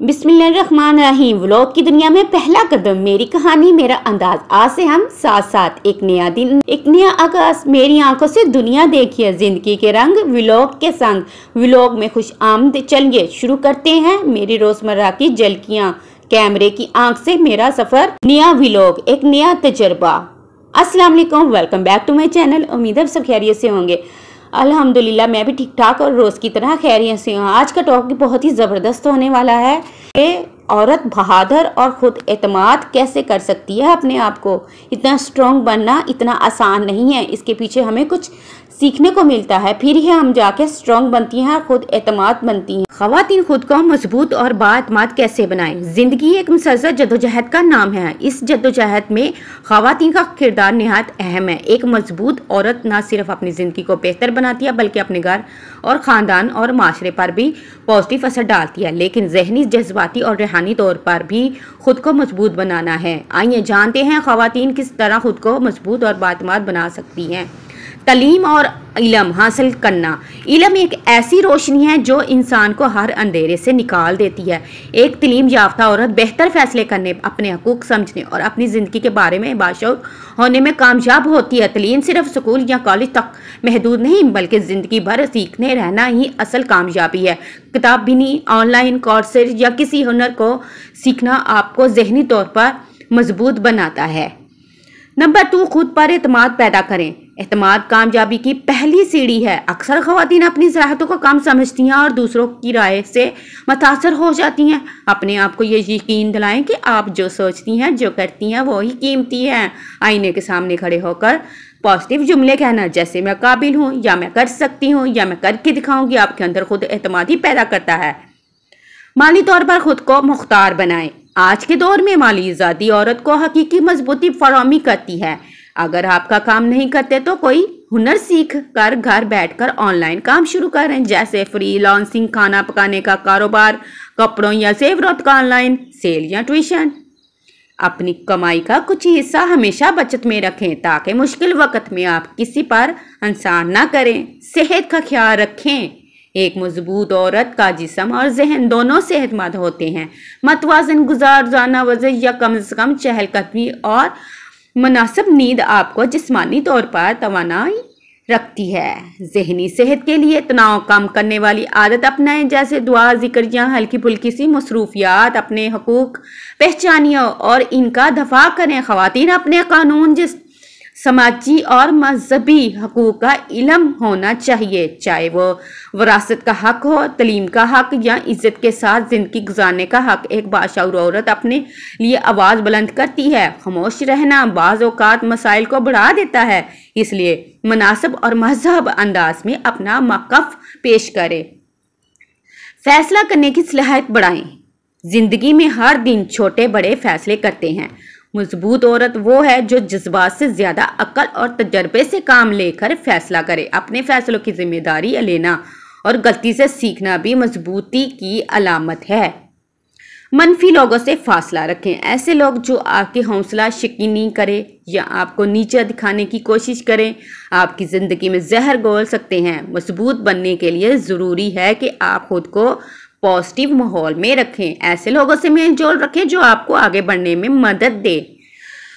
बिस्मिल्लाहिर्रहमानिर्रहीम। व्लॉग की दुनिया में पहला कदम, मेरी कहानी मेरा अंदाज। आज से हम साथ साथ, एक नया दिन, एक नया आगाज। मेरी आंखों से दुनिया देखिए, जिंदगी के रंग व्लॉग के संग। व्लॉग में खुश आमद। चलिए शुरू करते हैं मेरी रोजमर्रा की झलकियां, कैमरे की आंख से मेरा सफर। नया व्लॉग, एक नया तजर्बा। अस्सलाम वालेकुम, welcome back to my channel. उम्मीद है सब खैरियत से होंगे। अल्हम्दुलिल्लाह मैं भी ठीक ठाक और रोज़ की तरह खैरियत से हूँ। आज का टॉपिक बहुत ही ज़बरदस्त होने वाला है कि औरत बहादुर और ख़ुद एतमाद कैसे कर सकती है अपने आप को। इतना स्ट्रॉन्ग बनना इतना आसान नहीं है, इसके पीछे हमें कुछ सीखने को मिलता है, फिर ही हम जाके स्ट्रॉन्ग बनती हैं और खुद एतमाद बनती हैं। ख़वातीन खुद को मजबूत और बाएतमाद कैसे बनाएं। ज़िंदगी एक मुसलसल जद्दोजहद का नाम है। इस जद्दोजहद में ख़वातीन का किरदार निहायत अहम है। एक मजबूत औरत न सिर्फ अपनी ज़िंदगी को बेहतर बनाती है, बल्कि अपने घर और ख़ानदान और माशरे पर भी पॉजिटिव असर डालती है। लेकिन जहनी, जज्बाती और रूहानी तौर पर भी खुद को मजबूत बनाना है। आइए जानते हैं ख़वातीन किस तरह खुद को मजबूत और बाएतमाद बना सकती हैं। तालीम और इल्म हासिल करना। इल्म एक ऐसी रोशनी है जो इंसान को हर अंधेरे से निकाल देती है। एक तालीम याफ्ता औरत बेहतर फैसले करने, अपने हकूक समझने और अपनी ज़िंदगी के बारे में बाशऊर होने में कामयाब होती है। तालीम सिर्फ स्कूल या कॉलेज तक महदूद नहीं, बल्कि ज़िंदगी भर सीखने रहना ही असल कामयाबी है। किताब भी नहीं, ऑनलाइन कोर्सेज या किसी हुनर को सीखना आपको ज़हनी तौर पर मजबूत बनाता है। नंबर 2, खुद पर एतमाद पैदा करें। एतमाद कामयाबी की पहली सीढ़ी है। अक्सर ख़वातीन अपनी सलाहियतों को कम समझती हैं और दूसरों की राय से मुतासर हो जाती हैं। अपने आप को ये यकीन दिलाएं कि आप जो सोचती हैं, जो करती हैं, वो ही कीमती है। आईने के सामने खड़े होकर पॉजिटिव जुमले कहना, जैसे मैं काबिल हूँ, या मैं कर सकती हूँ, या मैं करके दिखाऊंगी, आपके अंदर खुद एतमाद ही पैदा करता है। माली तौर पर खुद को मुख्तार बनाएं। आज के दौर में माली आज़ादी औरत को हकीकी मजबूती फराहमी करती है। अगर आपका काम नहीं करते तो कोई हुनर सीख कर घर बैठकर ऑनलाइन काम शुरू करें, जैसे फ्रीलांसिंग, खाना पकाने का कारोबार, कपड़ों या जेवरात का ऑनलाइन सेल या ट्यूशन। अपनी कमाई का कुछ हिस्सा हमेशा बचत में रखें ताकि मुश्किल वक्त में आप किसी पर एहसान ना करें। सेहत का ख्याल रखें। एक मजबूत औरत का जिस्म और जहन दोनों सेहतमंद होते हैं। मतवाजन गुज़ार, रोज़ाना वर्जिश या कम से कम चहलकदमी और मुनासिब नींद आपको जिस्मानी तौर पर तवानाई रखती है। जहनी सेहत के लिए तनाव कम करने वाली आदत अपनाएं, जैसे दुआ, जिक्र या हल्की फुल्की सी मसरूफियात। अपने हकूक पहचानिए और इनका दफा करें। ख़वातीन अपने कानून, जिस समाजी और मजहबी हकूक का इल्म होना चाहिए, चाहे वो विरासत का हक हो, तलीम का हक या इज्जत के साथ ज़िंदगी गुजारने का हक। एक बाशऊर औरत अपने लिए आवाज़ बुलंद करती है। खामोश रहना बाज़ औक़ात मसाइल को बढ़ा देता है, इसलिए मुनासिब और महज़ब अंदाज में अपना मौक़िफ़ पेश करें। फैसला करने की सलाहियत बढ़ाएं। ज़िंदगी में हर दिन छोटे बड़े फैसले करते हैं। मजबूत औरत वो है जो जज्बात से ज्यादा अक्ल और तजर्बे से काम लेकर फैसला करे। अपने फैसलों की जिम्मेदारी लेना और गलती से सीखना भी मजबूती की अलामत है। मनफी लोगों से फासला रखें। ऐसे लोग जो आपकी हौसला शिकनी करे या आपको नीचे दिखाने की कोशिश करें, आपकी ज़िंदगी में जहर घोल सकते हैं। मजबूत बनने के लिए ज़रूरी है कि आप खुद को पॉजिटिव माहौल में रखें। ऐसे लोगों से मेल जोल रखें जो आपको आगे बढ़ने में मदद दे।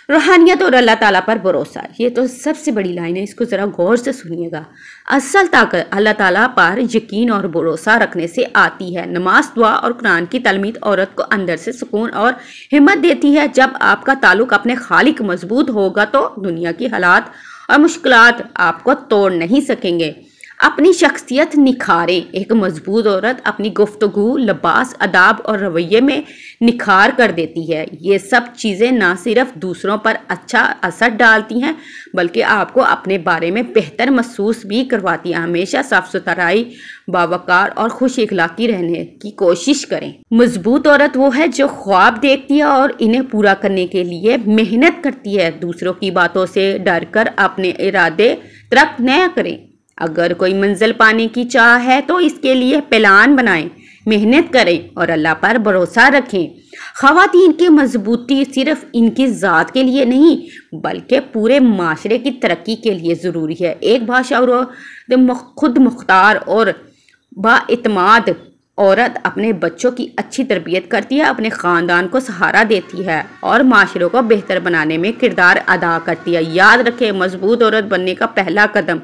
रूहानियत और अल्लाह ताला पर भरोसा, ये तो सबसे बड़ी लाइन है, इसको ज़रा गौर से सुनिएगा। असल ताकत अल्लाह ताला पर यकीन और भरोसा रखने से आती है। नमाज, दुआ और कुरान की तालीम औरत को अंदर से सुकून और हिम्मत देती है। जब आपका ताल्लुक अपने खालिक मजबूत होगा तो दुनिया की हालात और मुश्किलात आपको तोड़ नहीं सकेंगे। अपनी शख्सियत निखारें। एक मजबूत औरत अपनी गुफ्तगू, लिबास, अदाब और रवैये में निखार कर देती है। ये सब चीज़ें ना सिर्फ दूसरों पर अच्छा असर डालती हैं, बल्कि आपको अपने बारे में बेहतर महसूस भी करवाती हैं। हमेशा साफ सुथराई, बावकार और खुश इखलाकी रहने की कोशिश करें। मजबूत औरत वो है जो ख्वाब देखती है और इन्हें पूरा करने के लिए मेहनत करती है। दूसरों की बातों से डर कर अपने इरादे तर्क न करें। अगर कोई मंजिल पाने की चाह है तो इसके लिए प्लान बनाएं, मेहनत करें और अल्लाह पर भरोसा रखें। ख़वातीन की मजबूती सिर्फ इनकी ज़ात के लिए नहीं, बल्कि पूरे माशरे की तरक्की के लिए ज़रूरी है। एक बाशऊर खुद मुख्तार और बाइतमाद औरत अपने बच्चों की अच्छी तरबियत करती है, अपने ख़ानदान को सहारा देती है और माशरे को बेहतर बनाने में किरदार अदा करती है। याद रखें, मजबूत औरत बनने का पहला कदम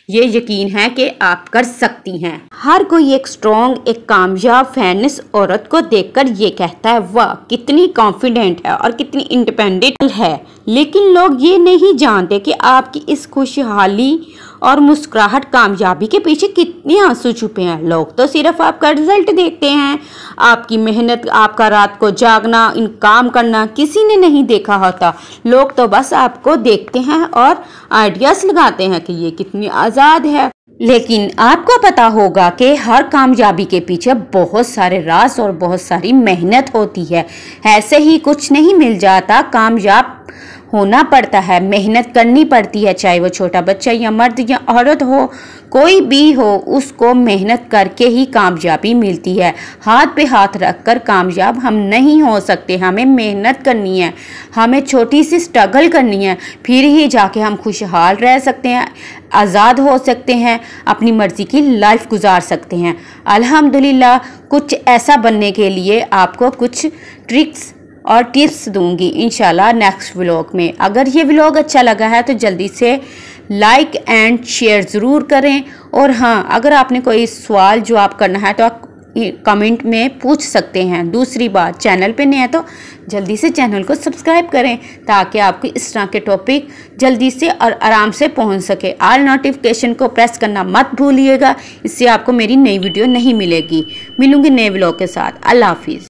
ये यकीन है कि आप कर सकती हैं। हर कोई एक स्ट्रॉन्ग, एक कामयाब फेमिनिस्ट औरत को देखकर ये कहता है वाह कितनी कॉन्फिडेंट है और कितनी इंडिपेंडेंट है, लेकिन लोग ये नहीं जानते कि आपकी इस खुशहाली और मुस्कुराहट कामयाबी के पीछे कितने आंसू छुपे हैं। लोग तो सिर्फ आपका रिजल्ट देखते हैं, आपकी मेहनत, आपका रात को जागना, इन काम करना किसी ने नहीं देखा होता। लोग तो बस आपको देखते हैं और आइडियाज लगाते हैं कि ये कितनी आज़ाद है। लेकिन आपको पता होगा कि हर कामयाबी के पीछे बहुत सारे राज और बहुत सारी मेहनत होती है। ऐसे ही कुछ नहीं मिल जाता, कामयाब होना पड़ता है, मेहनत करनी पड़ती है। चाहे वो छोटा बच्चा या मर्द या औरत हो, कोई भी हो, उसको मेहनत करके ही कामयाबी मिलती है। हाथ पे हाथ रखकर कामयाब हम नहीं हो सकते, हमें मेहनत करनी है, हमें छोटी सी स्ट्रगल करनी है, फिर ही जाके हम खुशहाल रह सकते हैं, आज़ाद हो सकते हैं, अपनी मर्ज़ी की लाइफ गुजार सकते हैं। अल्हम्दुलिल्लाह, कुछ ऐसा बनने के लिए आपको कुछ ट्रिक्स और टिप्स दूंगी इंशाल्लाह नेक्स्ट व्लॉग में। अगर ये व्लॉग अच्छा लगा है तो जल्दी से लाइक एंड शेयर ज़रूर करें। और हाँ, अगर आपने कोई सवाल जवाब करना है तो आप कमेंट में पूछ सकते हैं। दूसरी बात, चैनल पे नए हैं तो जल्दी से चैनल को सब्सक्राइब करें ताकि आपको इस तरह के टॉपिक जल्दी से और आराम से पहुंच सके। ऑल नोटिफिकेशन को प्रेस करना मत भूलिएगा, इससे आपको मेरी नई वीडियो नहीं मिलेगी। मिलूंगी नए व्लॉग के साथ। अल्लाह हाफिज़।